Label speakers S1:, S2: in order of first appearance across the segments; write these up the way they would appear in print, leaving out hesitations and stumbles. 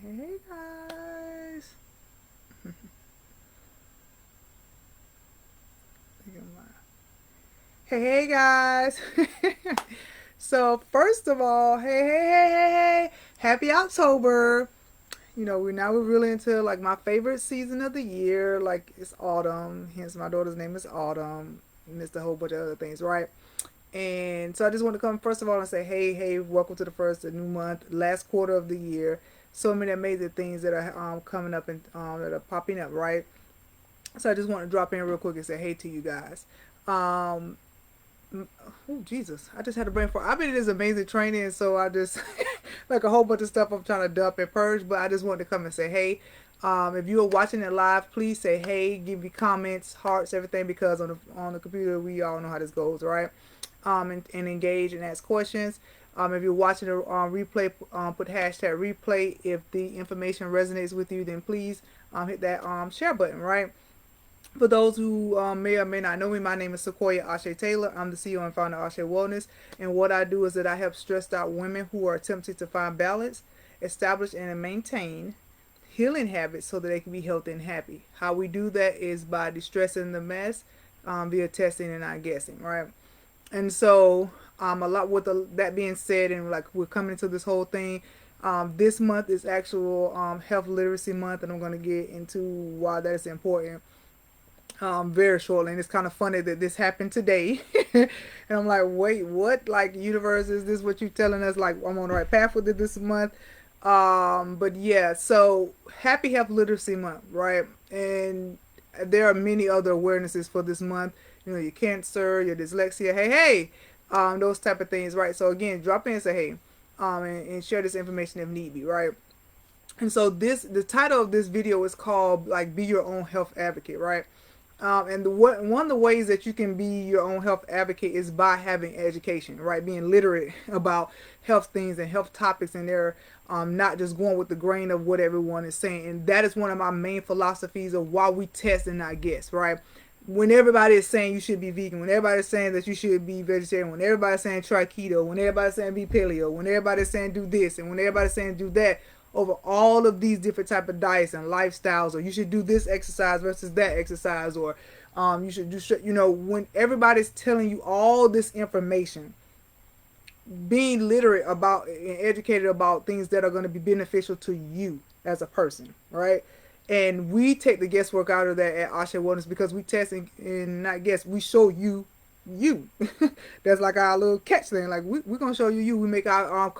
S1: Hey guys. Hey guys. So first of all, hey, happy October. We're really into like my favorite season of the year. Like it's autumn. Hence my daughter's name is Autumn. And it's a whole bunch of other things, right? And so I just want to come first of all and say, hey, welcome to the first of the new month, last quarter of the year. So many amazing things that are coming up and that are popping up, right? So I just want to drop in real quick and say hey to you guys. Um, oh Jesus, I just had a brain fart. I've been in this amazing training, so I just like a whole bunch of stuff I'm trying to dump and purge. But I just wanted to come and say hey. If you are watching it live, please say hey, give me comments, hearts, everything, because on the computer we all know how this goes, right? And engage and ask questions. If you're watching a replay, put hashtag replay. If the information resonates with you, then please hit that share button, right? For those who may or may not know me, my name is Sequoia Ashe Taylor. I'm the CEO and founder of Ashe Wellness. And what I do is that I help stressed out women who are attempting to find balance, establish and maintain healing habits so that they can be healthy and happy. How we do that is by distressing the mess via testing and not guessing, right? And so, a lot with that being said, and like we're coming into this whole thing. This month is actual health literacy month, and I'm going to get into why that is important very shortly. And it's kind of funny that this happened today. And I'm like, wait, what? Like, universe, is this what you telling us? Like, I'm on the right path with it this month. But yeah, so happy Health Literacy Month, right? And there are many other awarenesses for this month. Your cancer, your dyslexia, hey, those type of things, right? So again, drop in and say hey, and share this information if need be, right? And so the title of this video is called like be your own health advocate, right? And one of the ways that you can be your own health advocate is by having education, right? Being literate about health things and health topics, and they're not just going with the grain of what everyone is saying. And that is one of my main philosophies of why we test and not guess, right? When everybody is saying you should be vegan, when everybody's saying that you should be vegetarian, when everybody's saying try keto, when everybody's saying be paleo, when everybody's saying do this, and when everybody's saying do that, over all of these different type of diets and lifestyles, or you should do this exercise versus that exercise, or you should do, when everybody's telling you all this information, being literate about and educated about things that are going to be beneficial to you as a person, right? And we take the guesswork out of that at Asha Wellness because we test and not guess. We show you. That's like our little catch thing. Like we're gonna show you. We make our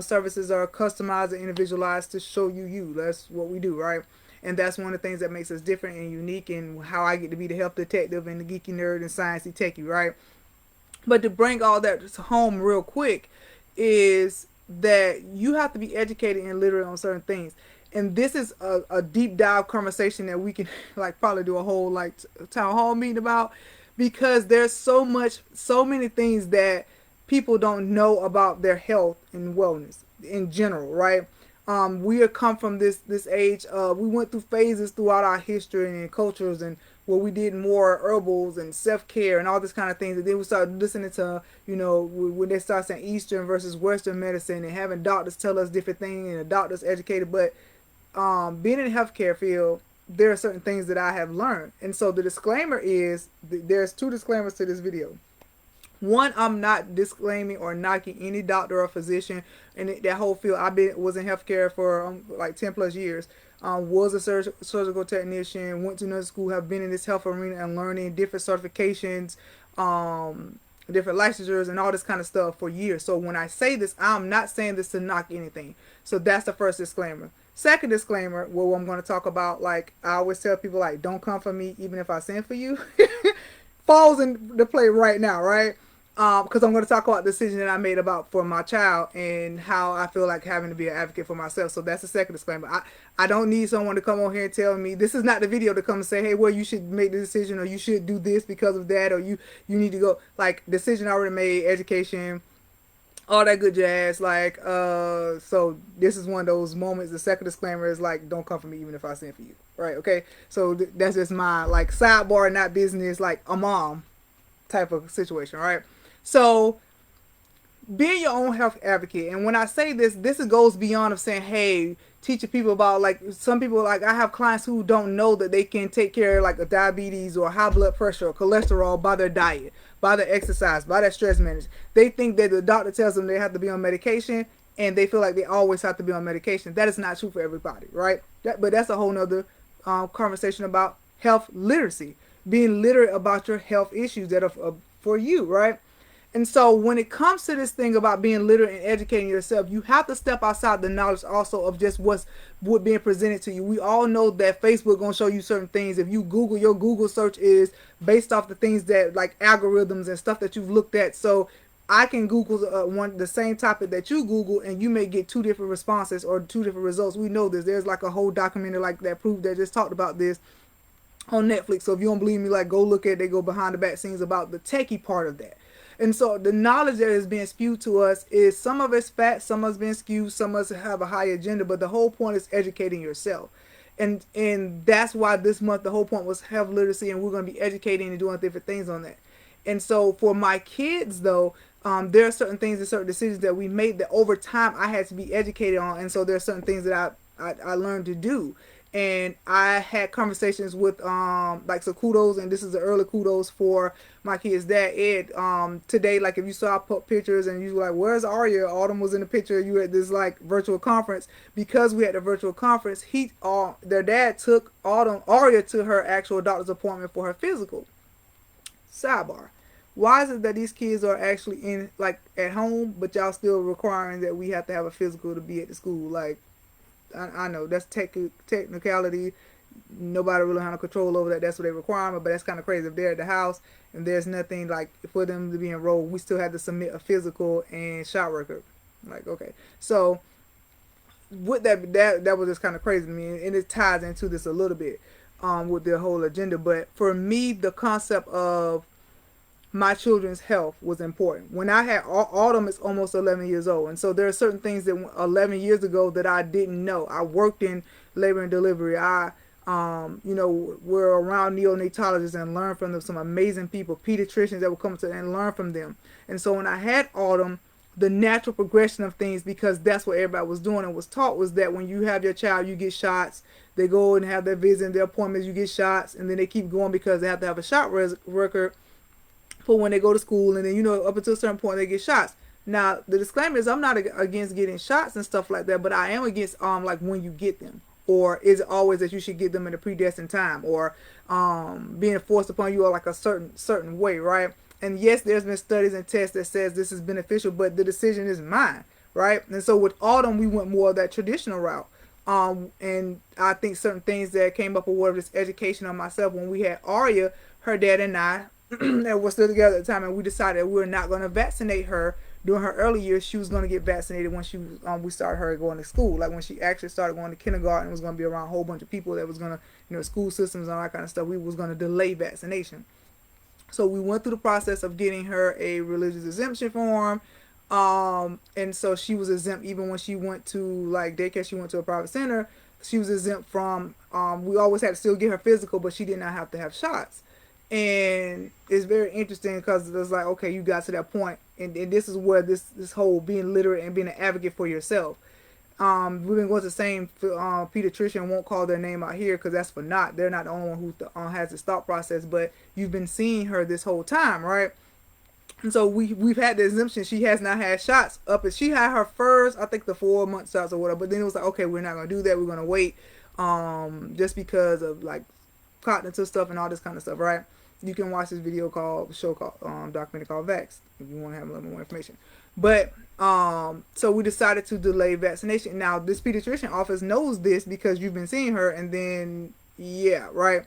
S1: services are customized and individualized to show you. That's what we do, right? And that's one of the things that makes us different and unique, and how I get to be the health detective and the geeky nerd and sciencey techie, right? But to bring all that home real quick is that you have to be educated and literate on certain things. And this is a deep dive conversation that we can like probably do a whole like town hall meeting about, because there's so many things that people don't know about their health and wellness in general, right? We have come from this age. We went through phases throughout our history and cultures, and where we did more herbals and self care and all this kind of things. And then we started listening to, when they start saying Eastern versus Western medicine, and having doctors tell us different things, and the doctors educated. But being in the healthcare field, there are certain things that I have learned. And so the disclaimer is there's two disclaimers to this video. One, I'm not disclaiming or knocking any doctor or physician in that whole field. Was in healthcare for like 10 plus years. Was a surgical technician. Went to nursing school. Have been in this health arena and learning different certifications, different licensures, and all this kind of stuff for years. So when I say this, I'm not saying this to knock anything. So that's the first disclaimer. Second disclaimer, well, I'm going to talk about, like I always tell people, like don't come for me even if I send for you. Falls into play right now, right? Because I'm going to talk about the decision that I made about for my child and how I feel like having to be an advocate for myself. So that's the second disclaimer. I don't need someone to come on here and tell me, this is not the video to come and say, hey, well, you should make the decision, or you should do this because of that, or you need to go, like, decision already made, education, all that good jazz. Like, so this is one of those moments. The second disclaimer is like, don't come for me even if I send for you, right? Okay, so that's just my like sidebar, not business, like a mom type of situation, right? So being your own health advocate. And when I say this, this goes beyond of saying, hey, teaching people about, like, some people, like, I have clients who don't know that they can take care of like a diabetes or high blood pressure or cholesterol by their diet, by their exercise, by their stress management. They think that the doctor tells them they have to be on medication, and they feel like they always have to be on medication. That is not true for everybody, right? But that's a whole nother conversation about health literacy, being literate about your health issues that are for you, right? And so when it comes to this thing about being literate and educating yourself, you have to step outside the knowledge also of just what being presented to you. We all know that Facebook gonna show you certain things. If you Google, your Google search is based off the things that, like, algorithms and stuff that you've looked at. So I can Google the same topic that you Google, and you may get two different responses or two different results. We know this. There's like a whole documentary like that proved that just talked about this on Netflix. So if you don't believe me, like, go look at it. They go behind the back scenes about the techie part of that. And so the knowledge that is being spewed to us is, some of it's fact, some of it's being skewed, some of us have a high agenda, but the whole point is educating yourself. And that's why this month the whole point was health literacy, and we're going to be educating and doing different things on that. And so for my kids though, there are certain things and certain decisions that we made that over time I had to be educated on, and so there are certain things that I learned to do. And I had conversations with like, so kudos, and this is the early kudos for my kids' dad, Ed. Today, like, if you saw I put pictures and you were like, where's Arya? Autumn was in the picture. You at this like virtual conference. Because we had a virtual conference, their dad took Arya to her actual doctor's appointment for her physical. Sidebar. Why is it that these kids are actually in, like, at home, but y'all still requiring that we have to have a physical to be at the school? Like, I know that's technicality. Nobody really has no control over that. That's what they require, but that's kind of crazy. If they're at the house and there's nothing like for them to be enrolled, we still have to submit a physical and shot record. Like, okay, so with that was just kind of crazy to me, and it ties into this a little bit with the whole agenda. But for me, the concept of my children's health was important. When I had Autumn is almost 11 years old, and so there are certain things that 11 years ago that I didn't know. I worked in labor and delivery. I we're around neonatologists and learn from them, some amazing people, pediatricians that would come to and learn from them. And so when I had Autumn, the natural progression of things, because that's what everybody was doing and was taught, was that when you have your child, you get shots. They go and have their visit and their appointments, you get shots, and then they keep going because they have to have a shot record for when they go to school, and then, up until a certain point they get shots. Now the disclaimer is, I'm not against getting shots and stuff like that, but I am against like when you get them, or is it always that you should get them in a predestined time, or being forced upon you, or like a certain way, right? And yes, there's been studies and tests that says this is beneficial, but the decision is mine, right? And so with Autumn, we went more of that traditional route. And I think certain things that came up with word of this education on myself, when we had Arya, her dad and I, and we're still together at the time, and we decided we were not going to vaccinate her during her early years. She was going to get vaccinated when we started her going to school, like when she actually started going to kindergarten. It was going to be around a whole bunch of people that was going to, school systems and all that kind of stuff. We was going to delay vaccination. So we went through the process of getting her a religious exemption form. And so she was exempt even when she went to like daycare. She went to a private center. She was exempt from, we always had to still get her physical, but she did not have to have shots. And it's very interesting because it's like, okay, you got to that point, and this is where this whole being literate and being an advocate for yourself. We've been going to the same pediatrician, won't call their name out here because that's for not. They're not the only one who has the stop process, but you've been seeing her this whole time, right? And so we've had the exemption. She has not had shots up, as she had her first, I think, the 4-month shots or whatever. But then it was like, okay, we're not gonna do that. We're gonna wait, just because of like cognitive stuff and all this kind of stuff, right? You can watch this video called documentary called Vax if you want to have a little more information. But so we decided to delay vaccination. Now this pediatrician office knows this because you've been seeing her, and then yeah, right.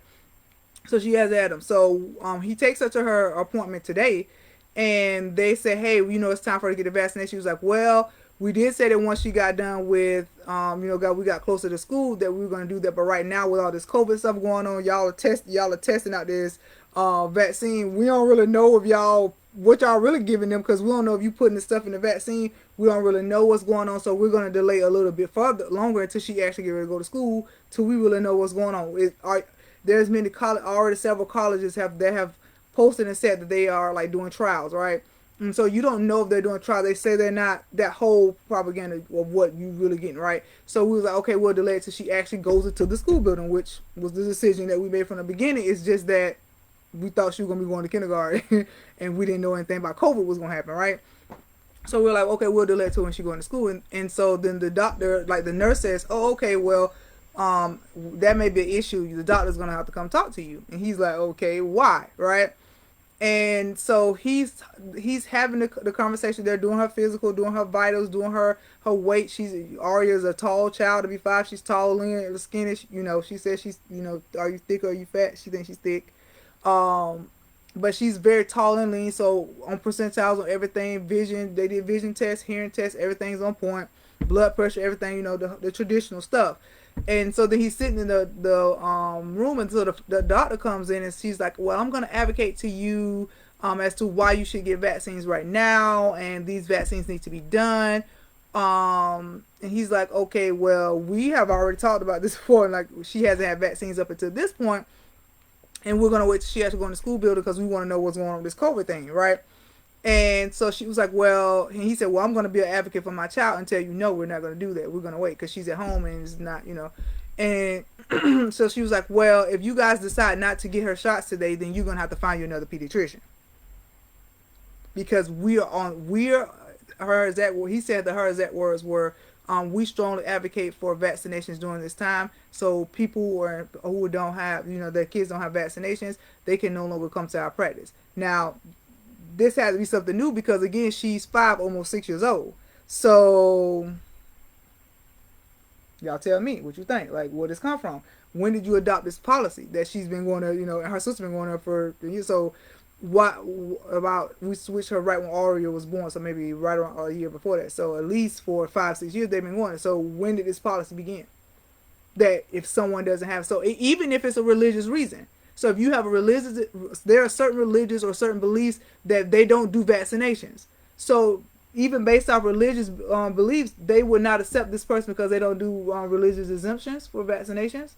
S1: So she has Adam. So he takes her to her appointment today, and they say, hey, it's time for her to get the vaccination. She was like, well, we did say that once she got done with, we got closer to school, that we were going to do that. But right now, with all this COVID stuff going on, y'all are testing out this vaccine. We don't really know what y'all really giving them, because we don't know if you putting the stuff in the vaccine. We don't really know what's going on, so we're going to delay a little bit longer until she actually get ready to go to school, till we really know what's going on. There's many already several colleges have posted and said that they are like doing trials, right? And so you don't know if they're doing trials. They say they're not. That whole propaganda of what you really getting, right? So we was like, okay, we'll delay it till she actually goes into the school building, which was the decision that we made from the beginning. It's just that we thought she was gonna be going to kindergarten, and we didn't know anything about COVID was gonna happen, right? So we're like, okay, we'll delay it till when she going to school, and so then the doctor, like the nurse says, oh, okay, well, that may be an issue. The doctor's gonna have to come talk to you, and he's like, okay, why, right? And so he's having the conversation. They're doing her physical, doing her vitals, doing her weight. Aria's a tall child to be 5. She's tall, lean, skinny. You know, she says she's, you know, are you thick or are you fat? She thinks she's thick. Um, but she's very tall and lean. So on percentiles on everything, vision. They did vision tests, hearing tests. Everything's on point. Blood pressure, everything. You know, the traditional stuff. And so then he's sitting in the room until the doctor comes in, and she's like, well, I'm going to advocate to you as to why you should get vaccines right now, and these vaccines need to be done. And he's like, okay, well, we have already talked about this before, and like she hasn't had vaccines up until this point, and we're going to wait till she has to go in the school building because we want to know what's going on with this COVID thing, right? And so she was like, well, and he said, well, I'm going to be an advocate for my child and tell you, no, we're not going to do that. We're going to wait because she's at home and it's not, you know. And so she was like, well, if you guys decide not to get her shots today, then you're going to have to find you another pediatrician. Because her exact, he said that her exact words were, we strongly advocate for vaccinations during this time. So people who don't have, you know, their kids don't have vaccinations, they can no longer come to our practice. Now, this has to be something new because again, she's 5, almost 6 years old. So y'all tell me what you think. Like, where this come from? When did you adopt this policy that she's been going to, you know, and her sister been going to for years? So what about we switched her right when Aria was born? So maybe right around a year before that. So at least for 5, 6 years they've been going. So when did this policy begin? That if someone doesn't have, so even if it's a religious reason. So if you have a religious, there are certain religions or certain beliefs that they don't do vaccinations. So even based off religious beliefs, they would not accept this person because they don't do religious exemptions for vaccinations.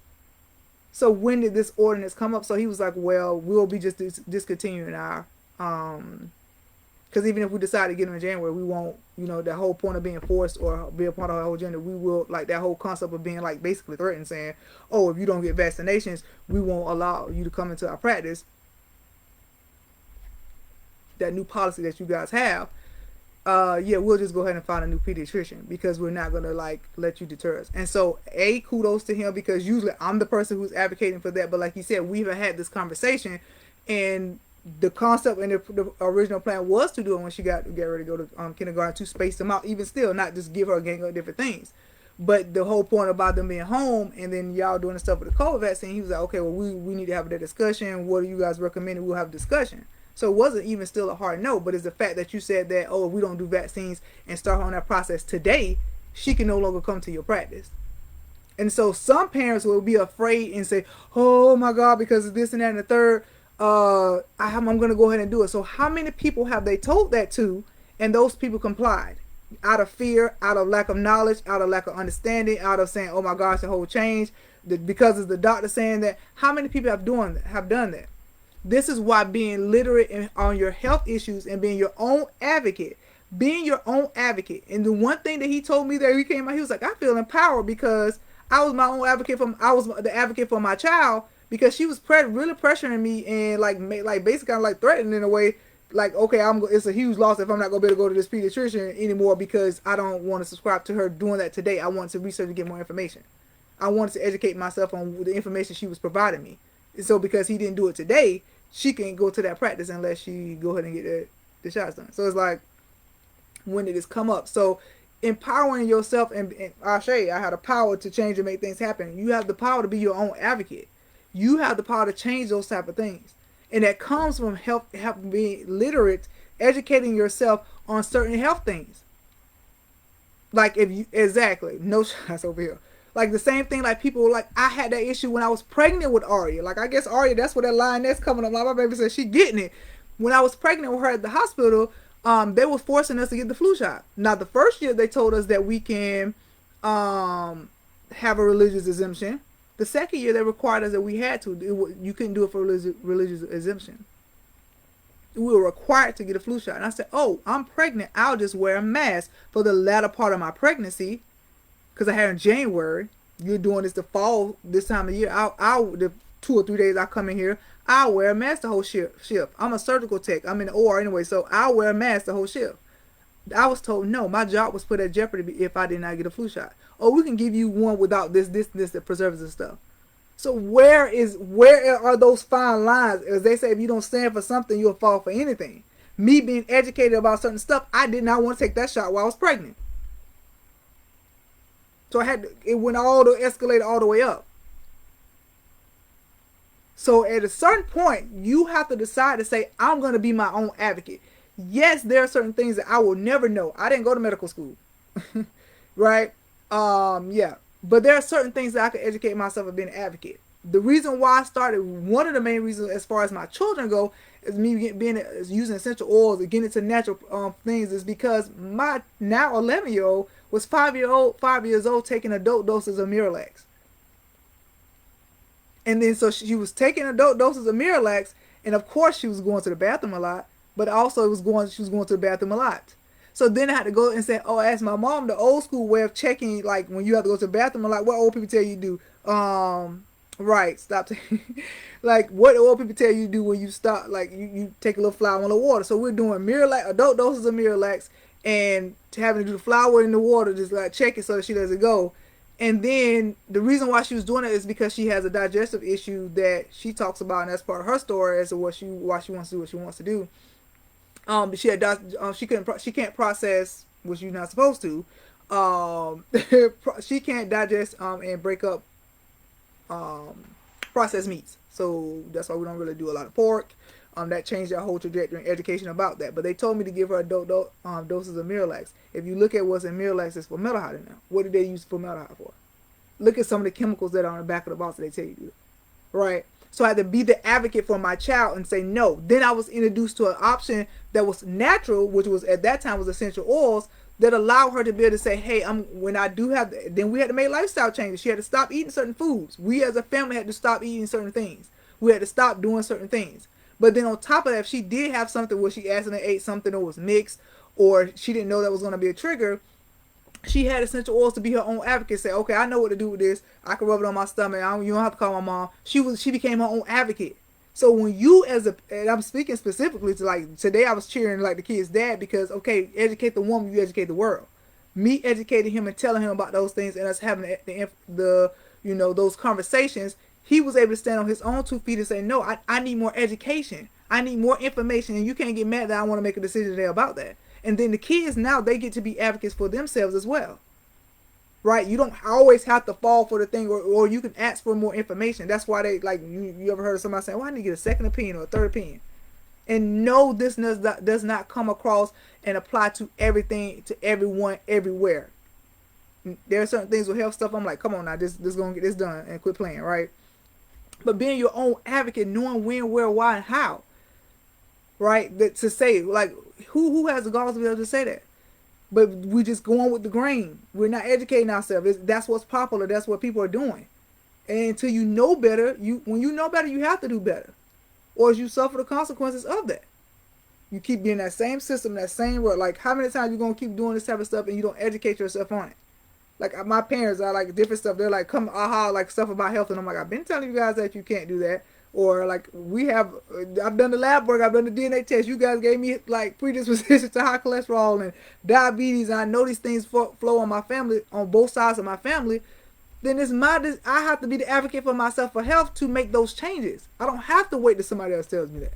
S1: So when did this ordinance come up? So he was like, well, we'll be just discontinuing our, because even if we decide to get them in January, we won't, you know, that whole point of being forced or be a part of our whole agenda, we will, like that whole concept of being like basically threatened, saying, oh, if you don't get vaccinations, we won't allow you to come into our practice. That new policy that you guys have, yeah, we'll just go ahead and find a new pediatrician because we're not going to like let you deter us. And so kudos to him because usually I'm the person who's advocating for that. But like he said, we've had this conversation and the concept and the original plan was to do it when she get ready to go to kindergarten, to space them out, even still, not just give her a gang of different things. But the whole point about them being home and then y'all doing the stuff with the COVID vaccine, he was like, okay, well, we need to have that discussion. What do you guys recommend? We'll have a discussion. So it wasn't even still a hard no, but it's the fact that you said that, oh, if we don't do vaccines and start on that process today, she can no longer come to your practice. And so some parents will be afraid and say, oh my God, because of this and that and the third, I'm going to go ahead and do it. So how many people have they told that to, and those people complied? Out of fear, out of lack of knowledge, out of lack of understanding, out of saying, oh my gosh, the whole change, because it's the doctor saying that. How many people have done that? This is why being literate on your health issues and being your own advocate, And the one thing that he told me that he came out, he was like, I feel empowered because I was my own advocate I was the advocate for my child because she was really pressuring me and like basically kind of like threatening in a way. Like, okay, it's a huge loss if I'm not going to be able to go to this pediatrician anymore because I don't want to subscribe to her doing that today. I want to research and get more information. I wanted to educate myself on the information she was providing me. And so because he didn't do it today, she can't go to that practice unless she go ahead and get the shots done. So it's like, when did this come up? So empowering yourself, and I'll show you, I had the power to change and make things happen. You have the power to be your own advocate. You have the power to change those type of things. And that comes from helping being literate, educating yourself on certain health things. Like no shots over here. Like the same thing, like people, like I had that issue when I was pregnant with Aria. Like I guess Aria, that's where that line that's coming up. My baby said she getting it. When I was pregnant with her at the hospital, they were forcing us to get the flu shot. Now the first year they told us that we can have a religious exemption. The second year they required us that we had to. You couldn't do it for religious exemption. we were required to get a flu shot. And I said, oh, I'm pregnant. I'll just wear a mask for the latter part of my pregnancy because I had in January. You're doing this the fall, this time of year. The 2 or 3 days I come in here, I'll wear a mask the whole shift. I'm a surgical tech. I'm in the OR anyway, so I'll wear a mask the whole shift. I was told no, my job was put at jeopardy if I did not get a flu shot. Oh, we can give you one without this, the preservatives and stuff. So where are those fine lines? As they say, if you don't stand for something, you'll fall for anything. Me being educated about certain stuff, I did not want to take that shot while I was pregnant. So it went escalated all the way up. So at a certain point, you have to decide to say, I'm going to be my own advocate. Yes, there are certain things that I will never know. I didn't go to medical school, right? Yeah. But there are certain things that I can educate myself and be an advocate. The reason why I started, one of the main reasons as far as my children go, is me using essential oils and getting into natural things is because my now 11-year-old was 5 years old taking adult doses of Miralax. And then so she was taking adult doses of Miralax, and of course she was going to the bathroom a lot, but also she was going to the bathroom a lot. So then I had to go and say, oh, ask my mom the old school way of checking, like when you have to go to the bathroom, like what old people tell you to do. Right, stop. Like what old people tell you to do when you stop, like you take a little flour in the water. So we're doing Miralax, adult doses of Miralax, and having to do the flour in the water, just like check it so that she doesn't go. And then the reason why she was doing it is because she has a digestive issue that she talks about, and that's part of her story as to why she wants to do what she wants to do. But she can't process what she's not supposed to. She can't digest and break up processed meats. So that's why we don't really do a lot of pork. That changed our whole trajectory and education about that. But they told me to give her adult doses of Miralax. If you look at what's in Miralax, it's formaldehyde in there. What did they use formaldehyde for? Look at some of the chemicals that are on the back of the box that they tell you to do. Right? So I had to be the advocate for my child and say no. Then I was introduced to an option that was natural, which was at that time was essential oils that allowed her to be able to say, hey, when I do have, then we had to make lifestyle changes. She had to stop eating certain foods. We as a family had to stop eating certain things. We had to stop doing certain things. But then on top of that, if she did have something where she accidentally ate something that was mixed, or she didn't know that was going to be a trigger, she had essential oils to be her own advocate. Say, okay, I know what to do with this. I can rub it on my stomach. You don't have to call my mom. She became her own advocate. So when you and I'm speaking specifically to, like, today I was cheering like the kid's dad because, okay, educate the woman, you educate the world. Me educating him and telling him about those things and us having the those conversations, he was able to stand on his own 2 feet and say, no, I need more education. I need more information, and you can't get mad that I want to make a decision today about that. And then the kids now, they get to be advocates for themselves as well. Right? You don't always have to fall for the thing, or you can ask for more information. That's why they, like, you ever heard of somebody saying, well, I need to get a second opinion or a third opinion. And no, this does not come across and apply to everything, to everyone, everywhere. There are certain things with health stuff, I'm like, come on now, this gonna get this done and quit playing, right? But being your own advocate, knowing when, where, why, and how, right? To say, like, who has the gall to be able to say that? But we just go on with the grain. We're not educating ourselves. That's what's popular. That's what people are doing. And until you know better, when you know better, you have to do better, or you suffer the consequences of that. You keep being that same system, that same world. Like, how many times you gonna keep doing this type of stuff and you don't educate yourself on it? Like, my parents are like different stuff. They're like, like stuff about health. And I'm like, I've been telling you guys that you can't do that. Or like, I've done the lab work. I've done the DNA test. You guys gave me like predisposition to high cholesterol and diabetes. And I know these things flow on my family, on both sides of my family. Then I have to be the advocate for myself for health to make those changes. I don't have to wait till somebody else tells me that.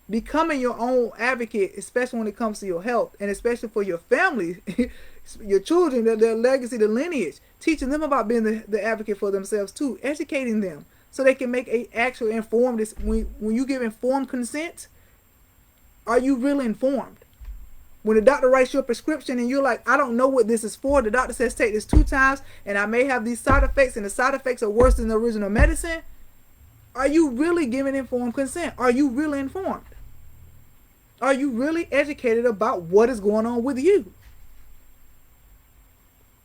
S1: Becoming your own advocate, especially when it comes to your health, and especially for your family, your children, their legacy, the lineage, teaching them about being the advocate for themselves too, educating them so they can make a actual informed. When you give informed consent, are you really informed? When the doctor writes you a prescription and you're like, I don't know what this is for, the doctor says take this 2 times and I may have these side effects and the side effects are worse than the original medicine, are you really giving informed consent? Are you really informed? Are you really educated about what is going on with you?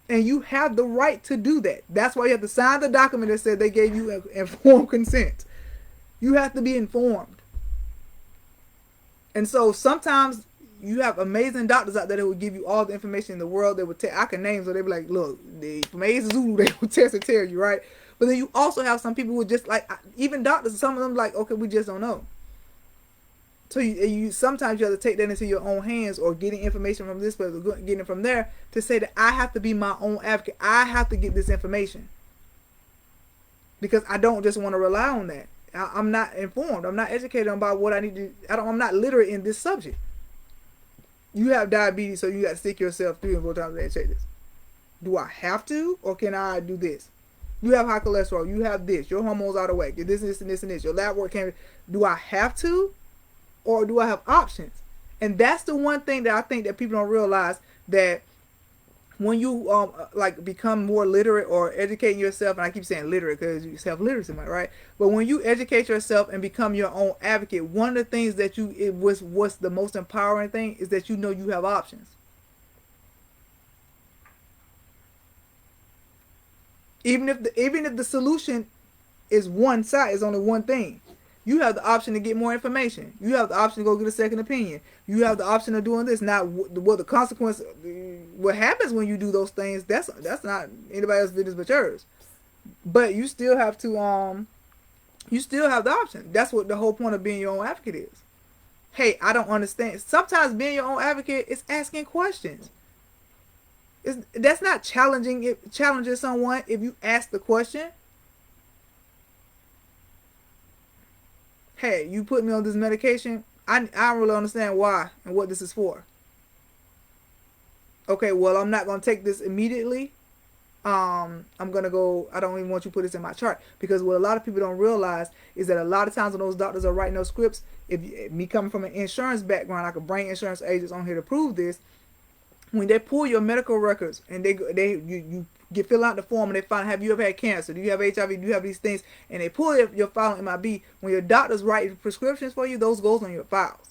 S1: And you have the right to do that. That's why you have to sign the document that said they gave you informed consent. You have to be informed. And so sometimes you have amazing doctors out there that will give you all the information in the world. They would tell, I can name, so they be like, look, from A to Zulu, they will test and tell you, right? But then you also have some people who just like, even doctors, some of them like, okay, we just don't know. So you sometimes you have to take that into your own hands, or getting information from this place, or getting it from there, to say that I have to be my own advocate. I have to get this information because I don't just want to rely on that. I'm not informed. I'm not educated about what I need to. I'm not literate in this subject. You have diabetes, so you got to stick yourself 3 or 4 times a day and check this. Do I have to, or can I do this? You have high cholesterol. You have this. Your hormones out of whack. This, and this, and this. Your lab work can't. Do I have to, or do I have options? And that's the one thing that I think that people don't realize, that when you like become more literate or educating yourself, and I keep saying literate because you self-literacy, right? But when you educate yourself and become your own advocate, one of the things that what's the most empowering thing is that you know you have options. Even if the solution is one side, is only one thing, you have the option to get more information. You have the option to go get a second opinion. You have the option of doing this. Now, what the consequence, what happens when you do those things, that's not anybody else's business but yours. But you still have to you still have the option. That's what the whole point of being your own advocate is. Hey, I don't understand. Sometimes being your own advocate is asking questions. That's not challenging someone if you ask the question. Hey, you put me on this medication. I don't really understand why and what this is for. Okay, well, I'm not going to take this immediately. I'm going to go, I don't even want you to put this in my chart. Because what a lot of people don't realize is that a lot of times when those doctors are writing those scripts, if me coming from an insurance background, I could bring insurance agents on here to prove this. When they pull your medical records and you get fill out the form and they find, have you ever had cancer? Do you have HIV? Do you have these things? And they pull your file in MIB. When your doctors write prescriptions for you, those goes on your files.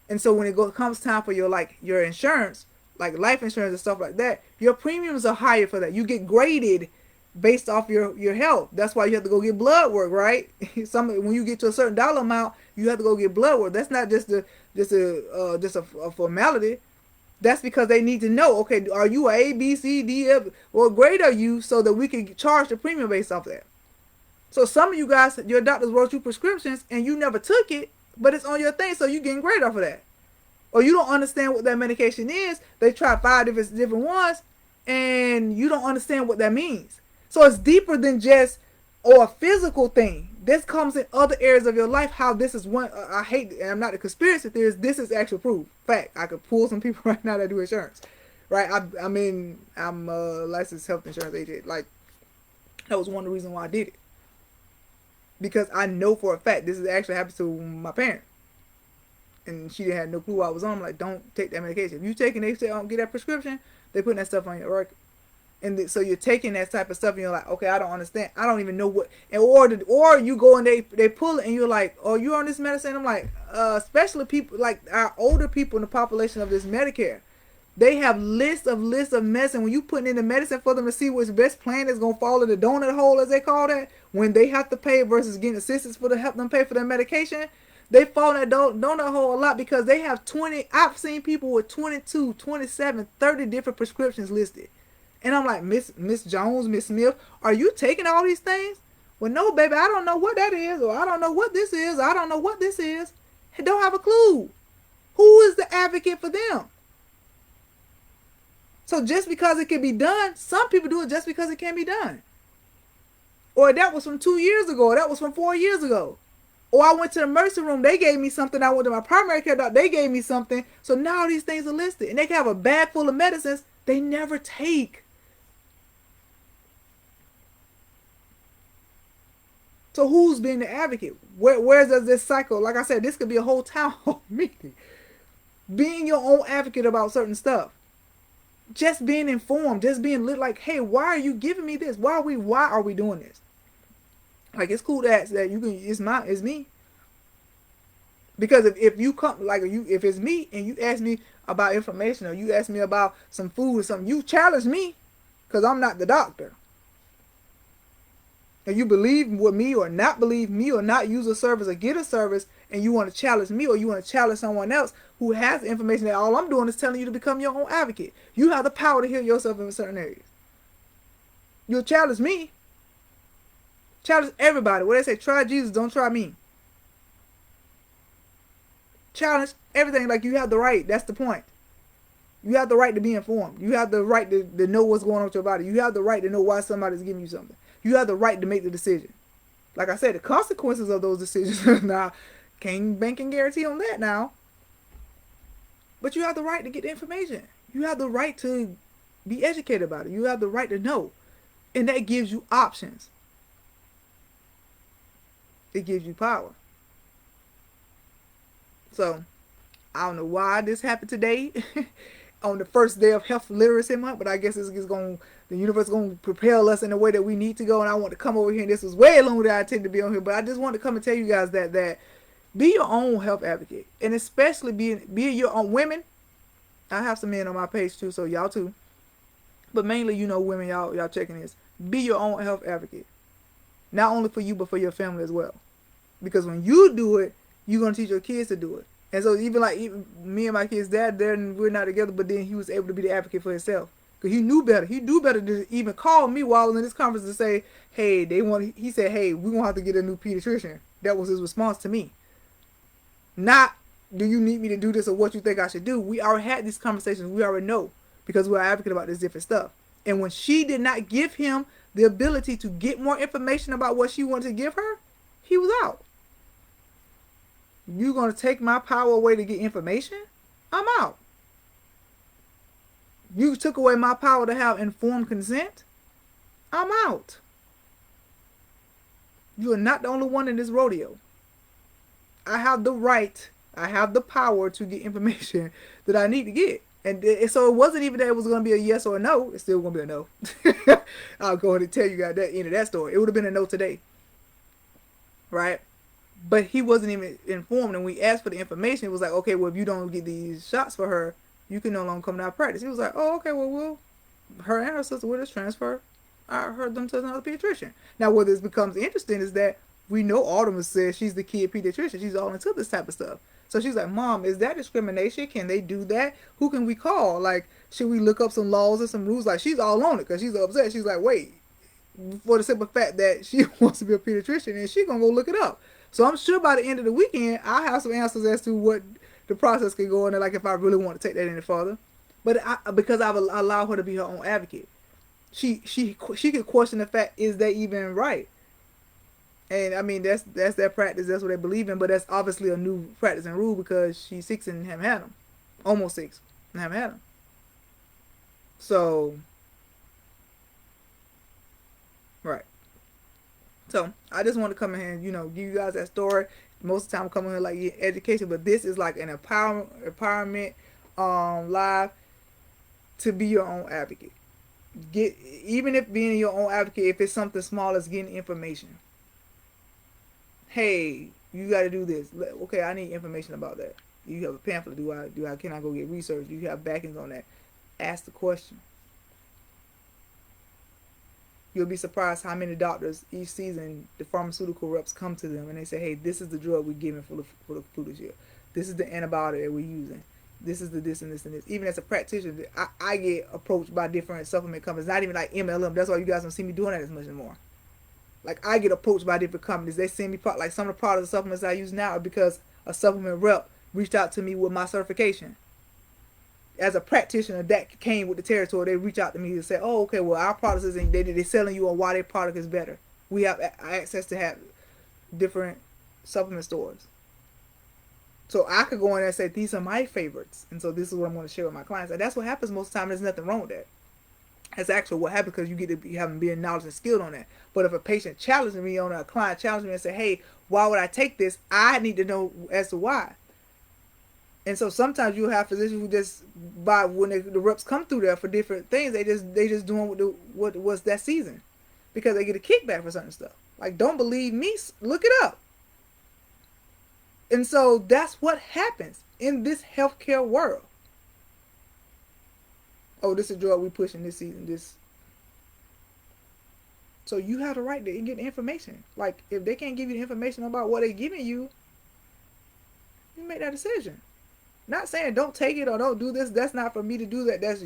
S1: And so when comes time for your insurance, like life insurance and stuff like that, your premiums are higher for that. You get graded based off your health. That's why you have to go get blood work, right? When you get to a certain dollar amount, you have to go get blood work. That's not just a formality. That's because they need to know, okay, are you A, B, C, D, F? What grade are you, so that we can charge the premium based off that. So some of you guys, your doctors wrote you prescriptions and you never took it, but it's on your thing, so you getting graded off of that. Or you don't understand what that medication is. They try 5 different ones, and you don't understand what that means. So it's deeper than just a physical thing. This comes in other areas of your life. How this is one, I hate, and I'm not a conspiracy theorist. This is actual proof. Fact, I could pull some people right now that do insurance, right? I mean, I'm a licensed health insurance agent. Like, that was one of the reasons why I did it, because I know for a fact this is actually happened to my parent, and she didn't have no clue I was on. I'm like, don't take that medication. If you take it, they say, get that prescription, they putting that stuff on your record. And so you're taking that type of stuff and you're like, okay, I don't understand. I don't even know what. And or you go and they pull it and you're like, oh, you're on this medicine? I'm like, especially people like our older people in the population of this Medicare. They have lists of medicine. When you putting in the medicine for them to see which best plan is going to fall in the donut hole, as they call that, when they have to pay versus getting assistance to help them pay for their medication, they fall in that donut hole a lot because they have 20. I've seen people with 22, 27, 30 different prescriptions listed. And I'm like, Miss Jones, Miss Smith, are you taking all these things? Well, no, baby, I don't know what that is, or I don't know what this is, I don't know what this is. I don't have a clue. Who is the advocate for them? So just because it can be done, some people do it just because it can be done. Or that was from 2 years ago, or that was from 4 years ago. Or I went to the emergency room, they gave me something. I went to my primary care doctor, they gave me something. So now these things are listed. And they can have a bag full of medicines they never take. So who's being the advocate? Where does this cycle? Like I said, this could be a whole town hall meeting. Being your own advocate about certain stuff. Just being informed. Just being lit. Like, hey, why are you giving me this? Why are we doing this? Like, it's cool that you can. It's me. Because if you come, like, if it's me and you ask me about information, or you ask me about some food or something, you challenge me, because I'm not the doctor. and you believe with me or not believe me or not use a service or get a service, and you want to challenge me or you want to challenge someone else who has the information that all I'm doing is telling you to become your own advocate. You have the power to heal yourself in certain areas. You'll challenge me. Challenge everybody. What they say, try Jesus, don't try me. Challenge everything. Like, you have the right. That's the point. You have the right to be informed. You have the right to know what's going on with your body. You have the right to know why somebody's giving you something. You have the right to make the decision. Like I said, the consequences of those decisions, now, can't bank and guarantee on that now. But you have the right to get the information. You have the right to be educated about it. You have the right to know. And that gives you options. It gives you power. So, I don't know why this happened today on the first day of Health Literacy Month, but I guess the universe is going to propel us in the way that we need to go, and I want to come over here, and this was way longer than I intended to be on here, but I just want to come and tell you guys that be your own health advocate, and especially be your own women. I have some men on my page too, so y'all too, but mainly, women, y'all checking this. Be your own health advocate, not only for you, but for your family as well, because when you do it, you're going to teach your kids to do it. And so even me and my kid's dad, we're not together, but then he was able to be the advocate for himself. Because he knew better. He knew better to even call me while I was in this conference to say, hey, he said, hey, we're going to have to get a new pediatrician. That was his response to me. Not, do you need me to do this or what you think I should do? We already had these conversations. We already know because we're advocating about this different stuff. And when she did not give him the ability to get more information about what she wanted to give her, he was out. You gonna take my power away to get information? I'm out. You took away my power to have informed consent? I'm out. You are not the only one in this rodeo. I have the right, I have the power to get information that I need to get. And so it wasn't even that it was going to be a yes or a no. It's still going to be a no. I'll go ahead and tell you guys that end of that story. It would have been a no today. Right? But he wasn't even informed, and we asked for the information. It was like, okay, well, if you don't get these shots for her, you can no longer come to our practice. He was like, oh, okay, well, her and her sister will just transfer them to another pediatrician. Now, where this becomes interesting is that we know Artemis says she's the kid pediatrician. She's all into this type of stuff. So she's like, Mom, is that discrimination? Can they do that? Who can we call? Like, should we look up some laws and some rules? Like, she's all on it because she's upset. She's like, wait, for the simple fact that she wants to be a pediatrician, and she's going to go look it up. So I'm sure by the end of the weekend, I'll have some answers as to what the process can go in there, like if I really want to take that any further. But because I've allowed her to be her own advocate, she could question the fact, is that even right? And I mean, that's their practice, that's what they believe in, but that's obviously a new practice and rule because she's 6 and haven't had them. Almost 6 and haven't had them. So, right. So, I just want to come in here and, give you guys that story. Most of the time, I'm coming here like education, but this is like an empowerment live to be your own advocate. Even if being your own advocate, if it's something small as getting information. Hey, you got to do this. Okay, I need information about that. You have a pamphlet. Can I go get research? Do you have backings on that? Ask the question. You'll be surprised how many doctors each season, the pharmaceutical reps come to them and they say, hey, this is the drug we're giving for the flu this year. This is the antibiotic that we're using. This is the this and this and this. Even as a practitioner, I get approached by different supplement companies. Not even like MLM. That's why you guys don't see me doing that as much anymore. Like, I get approached by different companies. They send me, like, some of the products, the supplements I use now are because a supplement rep reached out to me with my certification. As a practitioner, that came with the territory. They reach out to me and say, oh, okay, well, our products isn't, they're selling you on why their product is better. We have access to have different supplement stores. So I could go in there and say, these are my favorites. And so this is what I'm going to share with my clients. And that's what happens most of the time. There's nothing wrong with that. That's actually what happens because you get to be knowledge and skilled on that. But if a patient challenges me on a client challenges me and say, hey, why would I take this? I need to know as to why. And so sometimes you have physicians who just when the reps come through there for different things, they just doing what was that season because they get a kickback for certain stuff. Like, don't believe me? Look it up. And so that's what happens in this healthcare world. Oh, this is a drug we pushing this season. So you have the right to get the information. Like if they can't give you the information about what they're giving you, you make that decision. Not saying don't take it or don't do this. That's not for me to do that. That's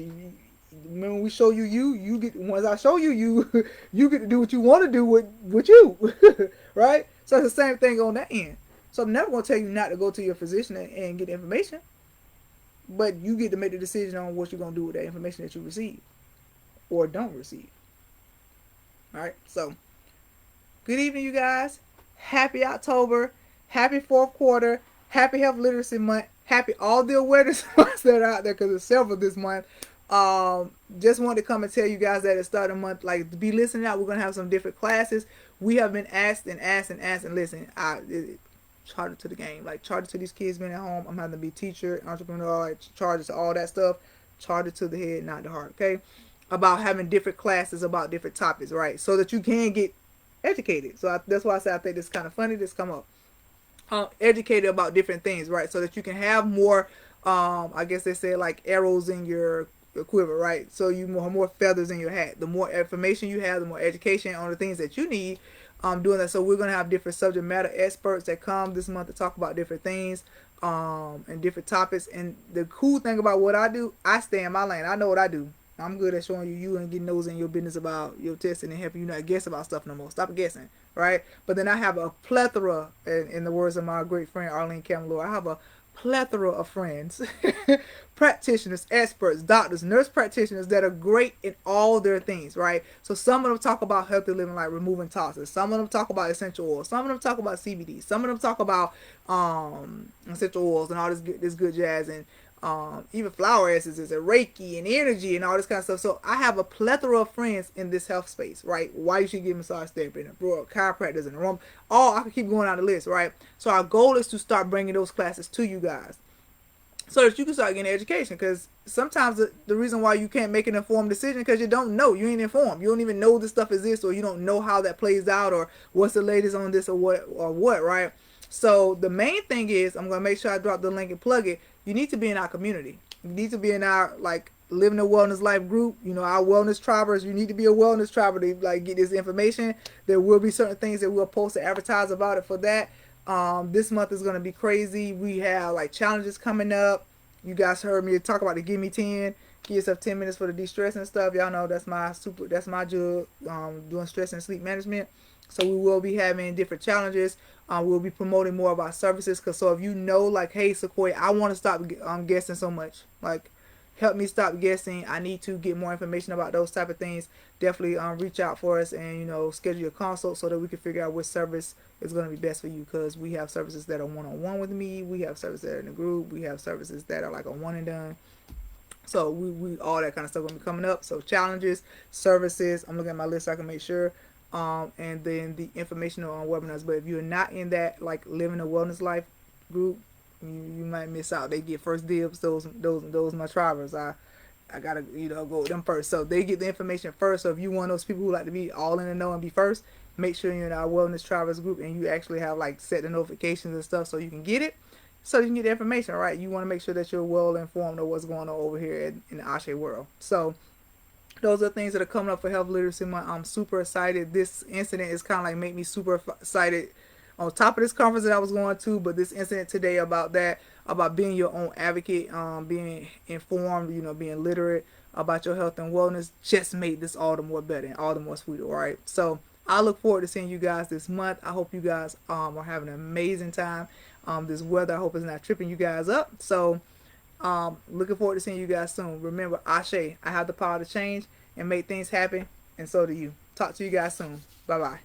S1: when we show you, you get, once I show you, you get to do what you want to do with you, right? So it's the same thing on that end. So I'm never gonna tell you not to go to your physician and get information, but you get to make the decision on what you're gonna do with that information that you receive or don't receive. All right. So good evening, you guys. Happy October. Happy fourth quarter. Happy Health Literacy Month. Happy all the awareness months that are out there because there's several this month. Just wanted to come and tell you guys that at the start of the month, like, be listening out. We're gonna have some different classes. We have been asked and asked and asked and listen. Charter to the game, like charter to these kids being at home. I'm having to be teacher, entrepreneur, like charter to all that stuff. Charter to the head, not the heart. Okay, about having different classes about different topics, right? So that you can get educated. So that's why I say I think it's kind of funny this come up. Educated about different things, right? So that you can have more, I guess they say like arrows in your quiver, right? So you more feathers in your hat. The more information you have, the more education on the things that you need. Doing that. So we're gonna have different subject matter experts that come this month to talk about different things, and different topics. And the cool thing about what I do, I stay in my lane. I know what I do. I'm good at showing you and getting those in your business about your testing and helping you not guess about stuff no more. Stop guessing, right? But then I have a plethora, in the words of my great friend Arlene Camelot, I have a plethora of friends, practitioners, experts, doctors, nurse practitioners that are great in all their things, right? So some of them talk about healthy living, like removing toxins. Some of them talk about essential oils. Some of them talk about CBD. Some of them talk about essential oils and all this good jazz, and even flower essences and Reiki and energy and all this kind of stuff. So I have a plethora of friends in this health space, right? Why you should get massage therapy and chiropractors and aroma. All I can keep going down the list, right? So our goal is to start bringing those classes to you guys, so that you can start getting education. Because sometimes the reason why you can't make an informed decision because you don't know, you ain't informed, you don't even know this stuff exists, or you don't know how that plays out, or what's the latest on this, or what, right? So the main thing is, I'm gonna make sure I drop the link and plug it. You need to be in our community. You need to be in our, like, living a wellness life group. You know, our wellness tribers. You need to be a wellness triber to like get this information. There will be certain things that we'll post to advertise about it for that. This month is gonna be crazy. We have like challenges coming up. You guys heard me talk about the Give Me 10. Give yourself 10 minutes for the de-stress and stuff. Y'all know that's my jug, doing stress and sleep management. So we will be having different challenges. We'll be promoting more of our services. So if you know, like, hey, Sequoia, I want to stop guessing so much. Like, help me stop guessing. I need to get more information about those type of things. Definitely reach out for us and, schedule your consult so that we can figure out which service is going to be best for you. Because we have services that are one-on-one with me. We have services that are in a group. We have services that are like a one and done. So we all that kind of stuff going to be coming up. So challenges, services. I'm looking at my list so I can make sure. And then the information on webinars. But if you're not in that, like, living a wellness life group, you might miss out. They get first dibs. Those my tribers. I gotta go with them first. So they get the information first. So if you one of those people who like to be all in the know and be first, make sure you're in our wellness tribers group and you actually have like set the notifications and stuff so you can get it. So you can get the information, right? You want to make sure that you're well informed of what's going on over here in the Ashe world. So those are things that are coming up for Health Literacy Month. I'm super excited. This incident is kind of like make me super excited on top of this conference that I was going to, but this incident today about that, about being your own advocate, being informed, being literate about your health and wellness just made this all the more better and all the more sweeter, right? So I look forward to seeing you guys this month. I hope you guys are having an amazing time. This weather, I hope, is not tripping you guys up. So looking forward to seeing you guys soon. Remember, Ashe, I have the power to change and make things happen, and so do you. Talk to you guys soon. Bye-bye.